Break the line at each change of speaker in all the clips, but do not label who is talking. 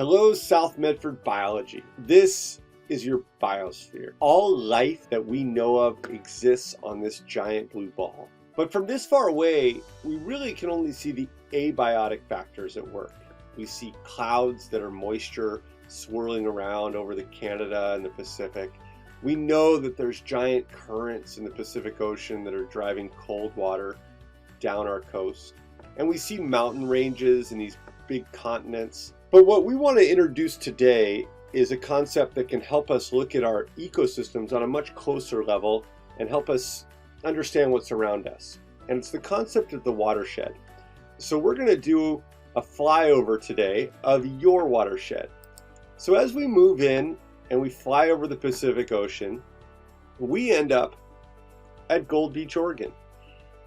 Hello, South Medford Biology. This is your biosphere. All life that we know of exists on this giant blue ball. But from this far away, we really can only see the abiotic factors at work. We see clouds that are moisture swirling around over the Canada and the Pacific. We know that there's giant currents in the Pacific Ocean that are driving cold water down our coast. And we see mountain ranges and these big continents. But what we want to introduce today is a concept that can help us look at our ecosystems on a much closer level and help us understand what's around us. And it's the concept of the watershed. So we're going to do a flyover today of your watershed. So as we move in and we fly over the Pacific Ocean, we end up at Gold Beach, Oregon.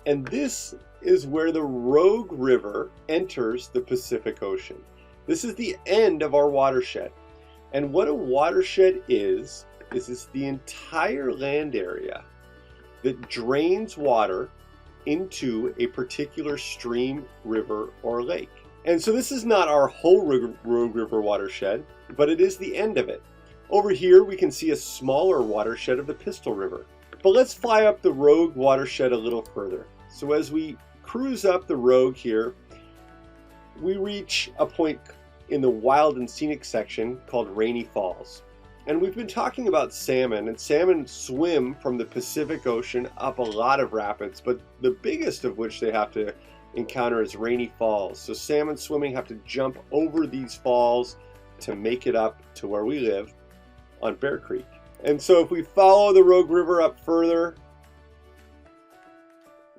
And this is where the Rogue River enters the Pacific Ocean. This is the end of our watershed. And what a watershed is it's the entire land area that drains water into a particular stream, river, or lake. And so this is not our whole Rogue River watershed, but it is the end of it. Over here we can see a smaller watershed of the Pistol River. But let's fly up the Rogue watershed a little further. So as we cruise up the Rogue here, we reach a point in the wild and scenic section called Rainy Falls. And we've been talking about salmon, and salmon swim from the Pacific Ocean up a lot of rapids, but the biggest of which they have to encounter is Rainy Falls. So salmon swimming have to jump over these falls to make it up to where we live on Bear Creek. And so if we follow the Rogue River up further,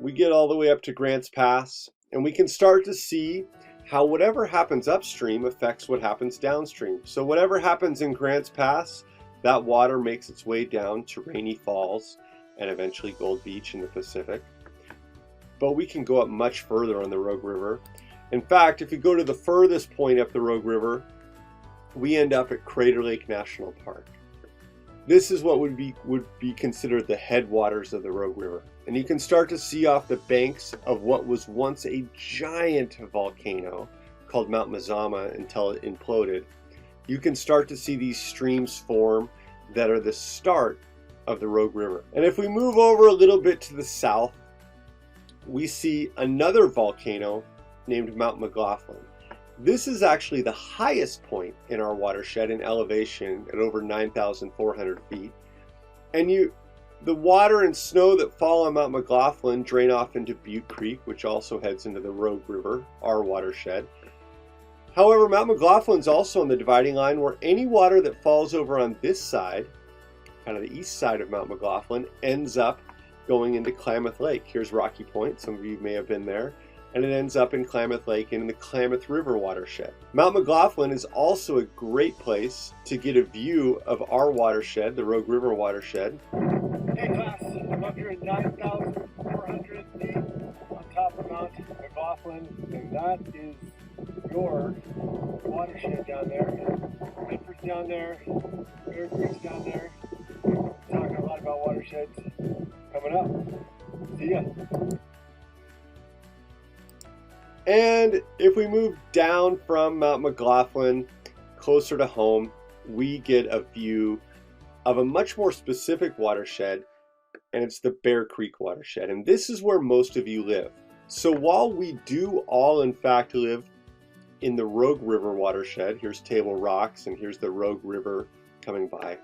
we get all the way up to Grants Pass, and we can start to see how whatever happens upstream affects what happens downstream. So whatever happens in Grants Pass, that water makes its way down to Rainy Falls and eventually Gold Beach in the Pacific. But we can go up much further on the Rogue River. In fact, if you go to the furthest point up the Rogue River, we end up at Crater Lake National Park. This is what would be considered the headwaters of the Rogue River. And you can start to see off the banks of what was once a giant volcano called Mount Mazama until it imploded. You can start to see these streams form that are the start of the Rogue River. And if we move over a little bit to the south, we see another volcano named Mount McLaughlin. This is actually the highest point in our watershed in elevation at over 9,400 feet. And the water and snow that fall on Mount McLaughlin drain off into Butte Creek, which also heads into the Rogue River, our watershed. However, Mount McLaughlin is also on the dividing line where any water that falls over on this side, kind of the east side of Mount McLaughlin, ends up going into Klamath Lake. Here's Rocky Point, some of you may have been there. And it ends up in Klamath Lake and in the Klamath River watershed. Mount McLaughlin is also a great place to get a view of our watershed, the Rogue River watershed.
Hey class, I'm up here at 9,400 feet on top of Mount McLaughlin, and that is your watershed down there. Medford's down there, Bear Creek's down there. We're talking a lot about watersheds coming up. See ya.
And if we move down from Mount McLaughlin closer to home, we get a view of a much more specific watershed, and it's the Bear Creek watershed. And this is where most of you live. So while we do all in fact live in the Rogue River watershed, here's Table Rocks and here's the Rogue River coming by.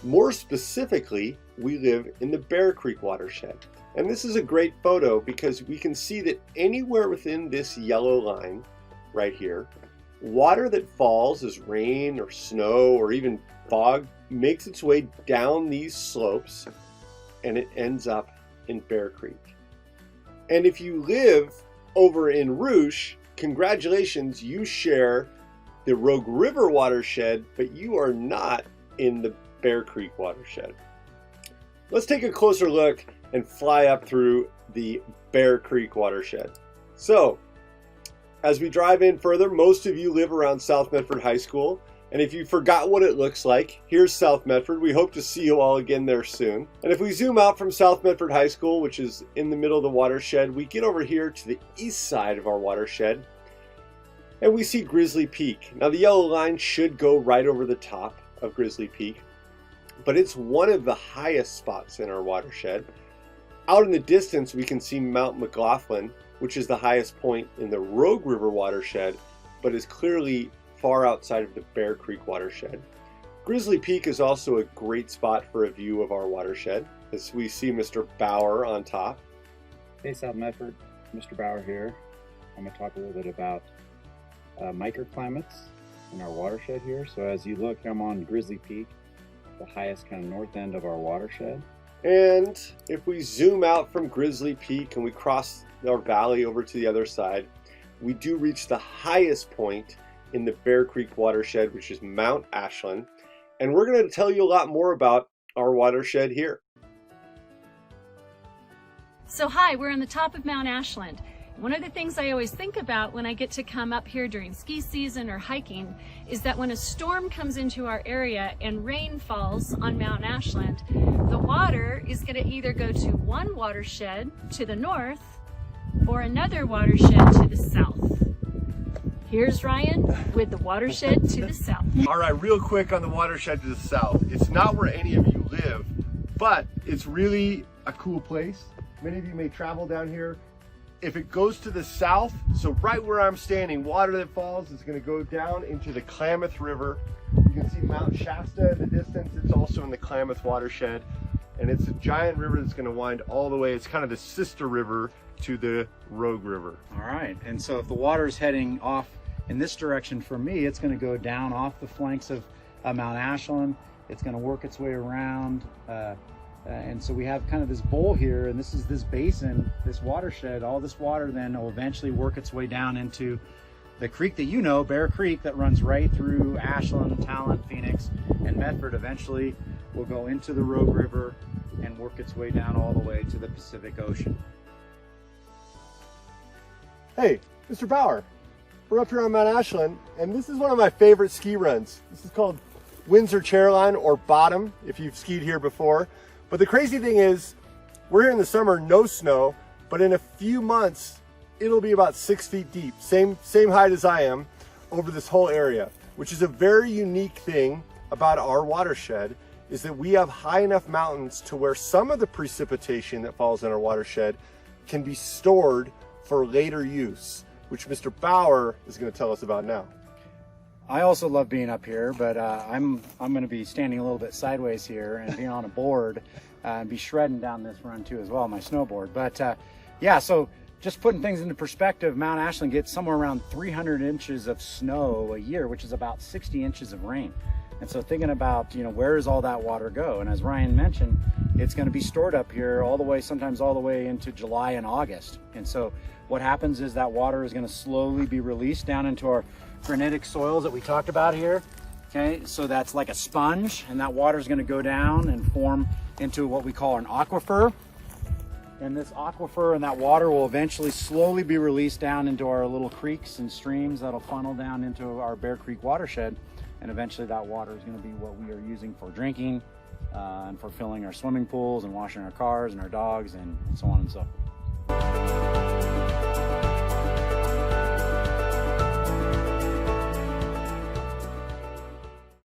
More specifically, we live in the Bear Creek watershed. And this is a great photo because we can see that anywhere within this yellow line right here, water that falls as rain or snow or even fog makes its way down these slopes and it ends up in Bear Creek. And if you live over in Rouge, congratulations, you share the Rogue River watershed, but you are not in the Bear Creek watershed. Let's take a closer look and fly up through the Bear Creek watershed. So, as we drive in further, most of you live around South Medford High School, and if you forgot what it looks like, here's South Medford. We hope to see you all again there soon. And if we zoom out from South Medford High School, which is in the middle of the watershed, we get over here to the east side of our watershed, And we see Grizzly Peak. Now the yellow line should go right over the top of Grizzly Peak, but it's one of the highest spots in our watershed. Out in the distance, we can see Mount McLaughlin, which is the highest point in the Rogue River watershed, but is clearly far outside of the Bear Creek watershed. Grizzly Peak is also a great spot for a view of our watershed, as we see Mr. Bauer on top.
Hey, South Medford, Mr. Bauer here. I'm going to talk a little bit about microclimates in our watershed here. So as you look, I'm on Grizzly Peak, the highest kind of north end of our watershed.
And if we zoom out from Grizzly Peak and we cross our valley over to the other side, we do reach the highest point in the Bear Creek watershed, which is Mount Ashland. And we're going to tell you a lot more about our watershed here.
So hi, we're on the top of Mount Ashland. One of the things I always think about when I get to come up here during ski season or hiking is that when a storm comes into our area and rain falls on Mount Ashland, the water is going to either go to one watershed to the north or another watershed to the south. Here's Ryan with the watershed to the south.
All right, real quick on the watershed to the south. It's not where any of you live, but it's really a cool place. Many of you may travel down here. If it goes to the south, so right where I'm standing, water that falls is going to go down into the Klamath River. You can see Mount Shasta in the distance. It's also in the Klamath watershed, and it's a giant river that's going to wind all the way. It's kind of the sister river to the Rogue River.
All right, and so if the water is heading off in this direction for me, it's going to go down off the flanks of Mount Ashland. It's going to work its way around. And so we have kind of this bowl here, and this is this basin, this watershed. All this water then will eventually work its way down into the creek that you know, Bear Creek, that runs right through Ashland, Talent, Phoenix, and Medford. Eventually will go into the Rogue River and work its way down all the way to the Pacific Ocean.
Hey, Mr. Bauer, we're up here on Mount Ashland, and this is one of my favorite ski runs. This is called Windsor Chairline, or Bottom, if you've skied here before. But the crazy thing is, we're here in the summer, no snow, but in a few months, it'll be about 6 feet deep, same height as I am, over this whole area, which is a very unique thing about our watershed, is that we have high enough mountains to where some of the precipitation that falls in our watershed can be stored for later use, which Mr. Bauer is going to tell us about now.
I also love being up here, but I'm going to be standing a little bit sideways here and being on a board and be shredding down this run too as well, my snowboard. But yeah, so just putting things into perspective, Mount Ashland gets somewhere around 300 inches of snow a year, which is about 60 inches of rain. And so thinking about, you know, where does all that water go? And as Ryan mentioned, it's going to be stored up here all the way, sometimes all the way into July and August. And so what happens is that water is going to slowly be released down into our granitic soils that we talked about here. Okay, so that's like a sponge, and that water is going to go down and form into what we call an aquifer. And this aquifer and that water will eventually slowly be released down into our little creeks and streams that'll funnel down into our Bear Creek watershed. And eventually that water is going to be what we are using for drinking and for filling our swimming pools and washing our cars and our dogs and so on and so forth.